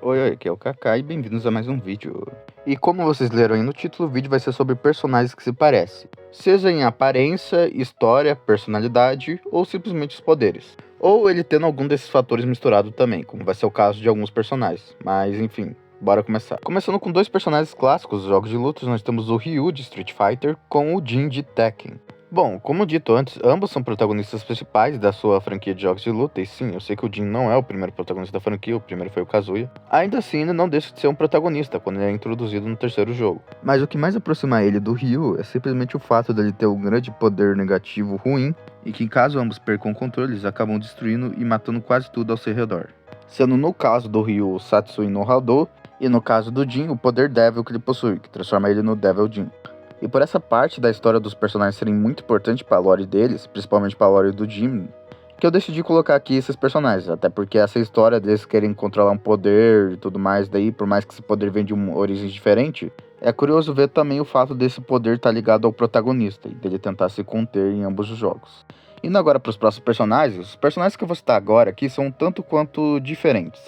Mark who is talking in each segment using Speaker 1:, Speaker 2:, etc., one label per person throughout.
Speaker 1: Oi, aqui é o Kaká e bem-vindos a mais um vídeo. E como vocês leram aí no título, o vídeo vai ser sobre personagens que se parecem, seja em aparência, história, personalidade ou simplesmente os poderes. Ou ele tendo algum desses fatores misturado também, como vai ser o caso de alguns personagens. Mas enfim, bora começar. Começando com dois personagens clássicos dos jogos de luta, nós temos o Ryu de Street Fighter com o Jin de Tekken. Bom, como dito antes, ambos são protagonistas principais da sua franquia de jogos de luta, e sim, eu sei que o Jin não é o primeiro protagonista da franquia, o primeiro foi o Kazuya. Ainda assim, ele não deixa de ser um protagonista quando ele é introduzido no terceiro jogo. Mas o que mais aproxima ele do Ryu é simplesmente o fato dele ter um grande poder negativo ruim, e que caso ambos percam o controle, eles acabam destruindo e matando quase tudo ao seu redor. Sendo no caso do Ryu o Satsui no Hado, e no caso do Jin o poder Devil que ele possui, que transforma ele no Devil Jin. E por essa parte da história dos personagens serem muito importante para a lore deles, principalmente para a lore do Jin, que eu decidi colocar aqui esses personagens, até porque essa história deles querem controlar um poder e tudo mais, daí por mais que esse poder venha de uma origem diferente, é curioso ver também o fato desse poder estar ligado ao protagonista e dele tentar se conter em ambos os jogos. Indo agora para os próximos personagens, os personagens que eu vou citar agora aqui são tanto quanto diferentes,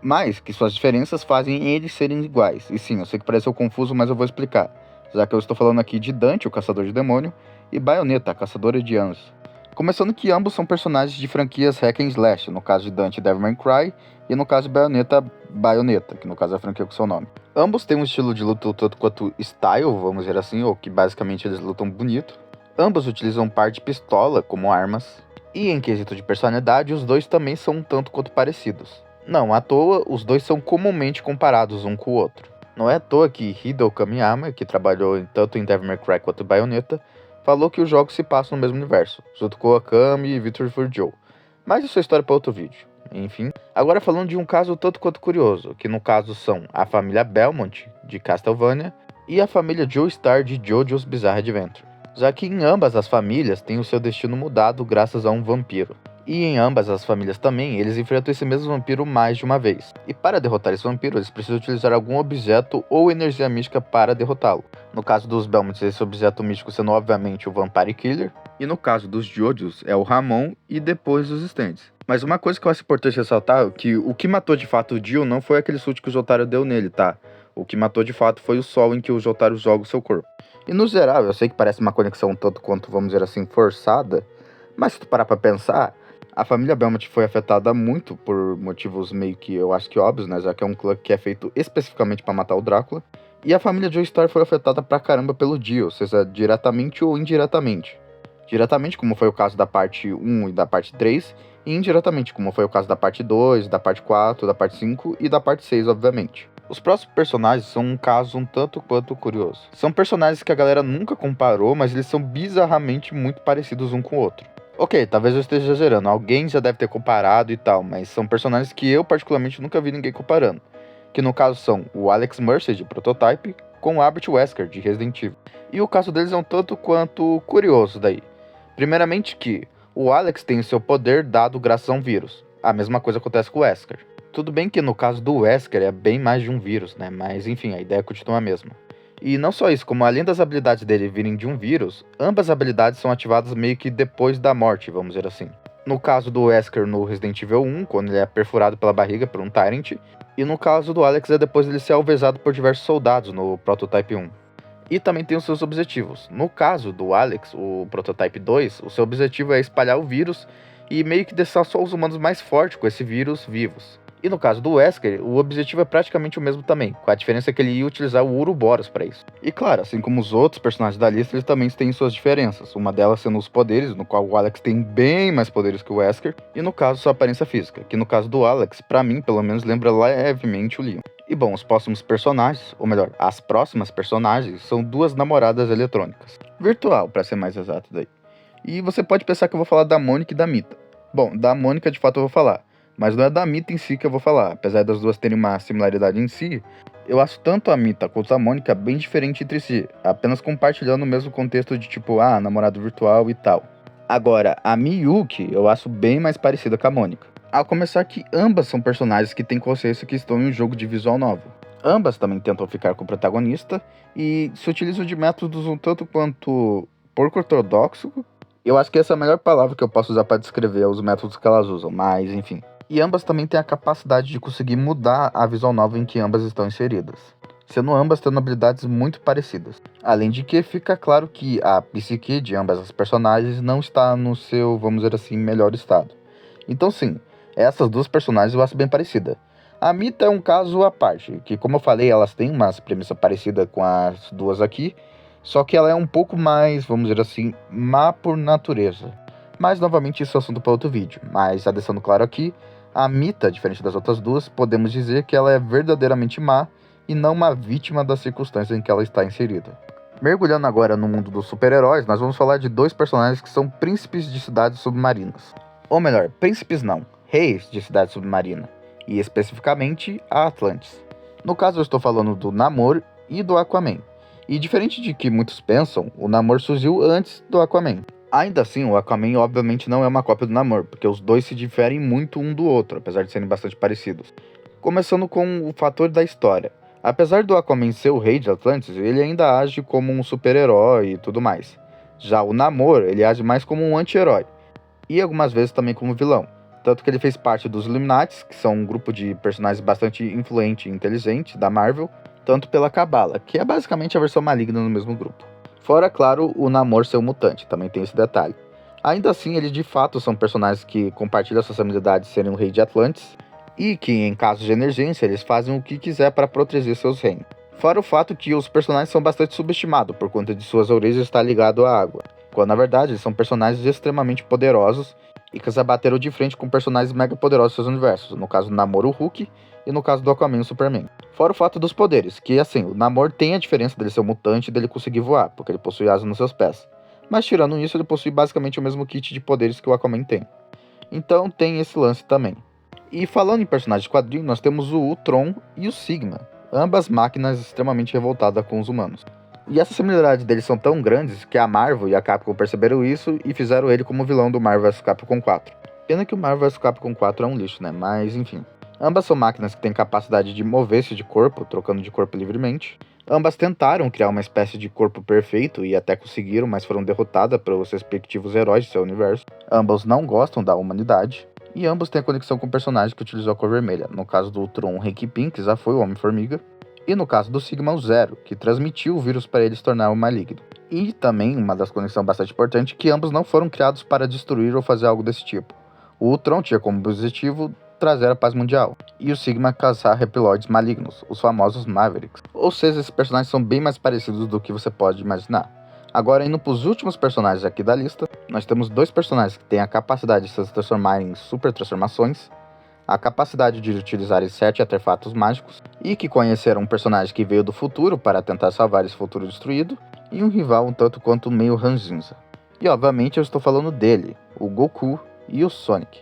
Speaker 1: mas que suas diferenças fazem eles serem iguais. E sim, eu sei que pareceu confuso, mas eu vou explicar, já que eu estou falando aqui de Dante, o Caçador de Demônio, e Bayonetta, a Caçadora de Anjos. Começando que ambos são personagens de franquias Hack and Slash, no caso de Dante, Devil May Cry, e no caso de Bayonetta, Bayonetta, que no caso é a franquia com seu nome. Ambos têm um estilo de luta tanto quanto style, vamos dizer assim, ou que basicamente eles lutam bonito. Ambos utilizam par de pistola como armas, e em quesito de personalidade, os dois também são um tanto quanto parecidos. Não à toa, os dois são comumente comparados um com o outro. Não é à toa que Hideo Kamiyama, que trabalhou tanto em Devil May Cry quanto em Bayonetta, falou que os jogos se passam no mesmo universo, junto com Okami e Victor Furjoe. Mas isso é história para outro vídeo. Enfim, agora falando de um caso tanto quanto curioso, que no caso são a família Belmont, de Castlevania, e a família Joestar de JoJo's Bizarre Adventure, já que em ambas as famílias têm o seu destino mudado graças a um vampiro. E em ambas as famílias também, eles enfrentam esse mesmo vampiro mais de uma vez. E para derrotar esse vampiro, eles precisam utilizar algum objeto ou energia mística para derrotá-lo. No caso dos Belmonts, esse objeto místico sendo obviamente o Vampire Killer. E no caso dos Jojos, é o Ramon e depois os stands. Mas uma coisa que eu acho importante ressaltar é que o que matou de fato o Dio não foi aquele chute que o Jotaro deu nele, tá? O que matou de fato foi o sol em que o Jotaro joga o seu corpo. E no geral, eu sei que parece uma conexão um tanto quanto, vamos dizer assim, forçada, mas se tu parar pra pensar, a família Belmont foi afetada muito por motivos meio que, eu acho que óbvios, né? Já que é um clã que é feito especificamente para matar o Drácula. E a família Joestar foi afetada pra caramba pelo Dio, seja diretamente ou indiretamente. Diretamente, como foi o caso da parte 1 e da parte 3, e indiretamente, como foi o caso da parte 2, da parte 4, da parte 5 e da parte 6, obviamente. Os próximos personagens são um caso um tanto quanto curioso. São personagens que a galera nunca comparou, mas eles são bizarramente muito parecidos um com o outro. Ok, talvez eu esteja exagerando, alguém já deve ter comparado e tal, mas são personagens que eu particularmente nunca vi ninguém comparando. Que no caso são o Alex Mercer de Prototype com o Albert Wesker de Resident Evil. E o caso deles é um tanto quanto curioso daí. Primeiramente que o Alex tem o seu poder dado graças a um vírus. A mesma coisa acontece com o Wesker. Tudo bem que no caso do Wesker é bem mais de um vírus, né? Mas enfim, a ideia continua a mesma. E não só isso, como além das habilidades dele virem de um vírus, ambas as habilidades são ativadas meio que depois da morte, vamos dizer assim. No caso do Wesker no Resident Evil 1, quando ele é perfurado pela barriga por um Tyrant, e no caso do Alex é depois dele ser alvejado por diversos soldados no Prototype 1. E também tem os seus objetivos. No caso do Alex, o Prototype 2, o seu objetivo é espalhar o vírus e meio que deixar só os humanos mais fortes com esse vírus vivos. E no caso do Wesker, o objetivo é praticamente o mesmo também, com a diferença que ele ia utilizar o Ouroboros para isso. E claro, assim como os outros personagens da lista, eles também têm suas diferenças, uma delas sendo os poderes, no qual o Alex tem bem mais poderes que o Wesker, e no caso sua aparência física, que no caso do Alex, pra mim pelo menos lembra levemente o Leon. E bom, os próximos personagens, ou melhor, as próximas personagens, são duas namoradas eletrônicas. Virtual, para ser mais exato daí. E você pode pensar que eu vou falar da Mônica e da Mita. Bom, da Mônica de fato eu vou falar, mas não é da Mita em si que eu vou falar. Apesar das duas terem uma similaridade em si, eu acho tanto a Mita quanto a Mônica bem diferente entre si, apenas compartilhando o mesmo contexto de tipo, namorado virtual e tal. Agora, a Miyuki eu acho bem mais parecida com a Mônica. Ao começar que ambas são personagens que têm consciência que estão em um jogo de visual novel. Ambas também tentam ficar com o protagonista e se utilizam de métodos um tanto quanto porco ortodoxo. Eu acho que essa é a melhor palavra que eu posso usar para descrever os métodos que elas usam, mas enfim. E ambas também têm a capacidade de conseguir mudar a visual novel em que ambas estão inseridas, sendo ambas tendo habilidades muito parecidas. Além de que fica claro que a psique de ambas as personagens não está no seu, vamos dizer assim, melhor estado. Então sim, essas duas personagens eu acho bem parecida. A Mita é um caso à parte, que como eu falei, elas têm uma premissa parecida com as duas aqui, só que ela é um pouco mais, vamos dizer assim, má por natureza. Mas novamente isso é assunto para outro vídeo, mas já deixando claro aqui, a Mita, diferente das outras duas, podemos dizer que ela é verdadeiramente má e não uma vítima das circunstâncias em que ela está inserida. Mergulhando agora no mundo dos super-heróis, nós vamos falar de dois personagens que são príncipes de cidades submarinas. Ou melhor, príncipes não, reis de cidade submarina, e especificamente a Atlantis. No caso eu estou falando do Namor e do Aquaman. E diferente de que muitos pensam, o Namor surgiu antes do Aquaman. Ainda assim, o Aquaman obviamente não é uma cópia do Namor, porque os dois se diferem muito um do outro, apesar de serem bastante parecidos. Começando com o fator da história. Apesar do Aquaman ser o rei de Atlantis, ele ainda age como um super-herói e tudo mais. Já o Namor, ele age mais como um anti-herói, e algumas vezes também como vilão. Tanto que ele fez parte dos Illuminates, que são um grupo de personagens bastante influente e inteligente da Marvel, tanto pela Cabala, que é basicamente a versão maligna no mesmo grupo. Fora, claro, o Namor ser um mutante, também tem esse detalhe. Ainda assim, eles de fato são personagens que compartilham suas habilidades de serem o rei de Atlantis, e que, em caso de emergência, eles fazem o que quiser para proteger seus reinos. Fora o fato que os personagens são bastante subestimados por conta de suas origens estar ligado à água, quando na verdade eles são personagens extremamente poderosos e que já bateram de frente com personagens mega poderosos dos seus universos, no caso do Namor o Hulk e no caso do Aquaman o Superman. Fora o fato dos poderes, que assim, o Namor tem a diferença dele ser um mutante e dele conseguir voar, porque ele possui asas nos seus pés. Mas tirando isso, ele possui basicamente o mesmo kit de poderes que o Aquaman tem. Então tem esse lance também. E falando em personagens de quadrinho, nós temos o Ultron e o Sigma, ambas máquinas extremamente revoltadas com os humanos. E essas similaridades deles são tão grandes que a Marvel e a Capcom perceberam isso e fizeram ele como vilão do Marvel vs Capcom 4. Pena que o Marvel vs Capcom 4 é um lixo, né? Mas enfim. Ambas são máquinas que têm capacidade de mover-se de corpo, trocando de corpo livremente. Ambas tentaram criar uma espécie de corpo perfeito e até conseguiram, mas foram derrotadas pelos respectivos heróis de seu universo. Ambos não gostam da humanidade. E ambos têm a conexão com o personagem que utilizou a cor vermelha. No caso do Ultron, o Hank Pym, que já foi o Homem-Formiga. E no caso do Sigma, o Zero, que transmitiu o vírus para ele se tornar o maligno. E também, uma das conexões bastante importantes, que ambos não foram criados para destruir ou fazer algo desse tipo. O Ultron tinha como objetivo trazer a paz mundial, e o Sigma caçar reptiloides malignos, os famosos Mavericks. Ou seja, esses personagens são bem mais parecidos do que você pode imaginar. Agora, indo para os últimos personagens aqui da lista, nós temos dois personagens que têm a capacidade de se transformar em super transformações, a capacidade de utilizar 7 artefatos mágicos, e que conheceram um personagem que veio do futuro para tentar salvar esse futuro destruído, e um rival um tanto quanto meio ranzinza. E obviamente eu estou falando dele, o Goku e o Sonic,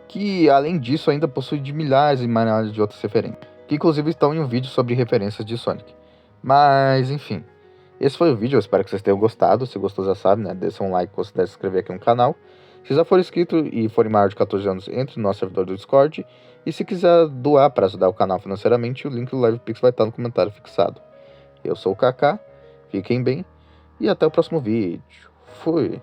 Speaker 1: que além disso ainda possui de milhares e milhares de outras referências, que inclusive estão em um vídeo sobre referências de Sonic. Mas enfim, esse foi o vídeo, eu espero que vocês tenham gostado. Se gostou já sabe, né, deixa um like, considere se inscrever aqui no canal. Se já for inscrito e for maior de 14 anos, entre no nosso servidor do Discord. E se quiser doar para ajudar o canal financeiramente, o link do LivePix vai estar no comentário fixado. Eu sou o Kaká, fiquem bem e até o próximo vídeo. Fui!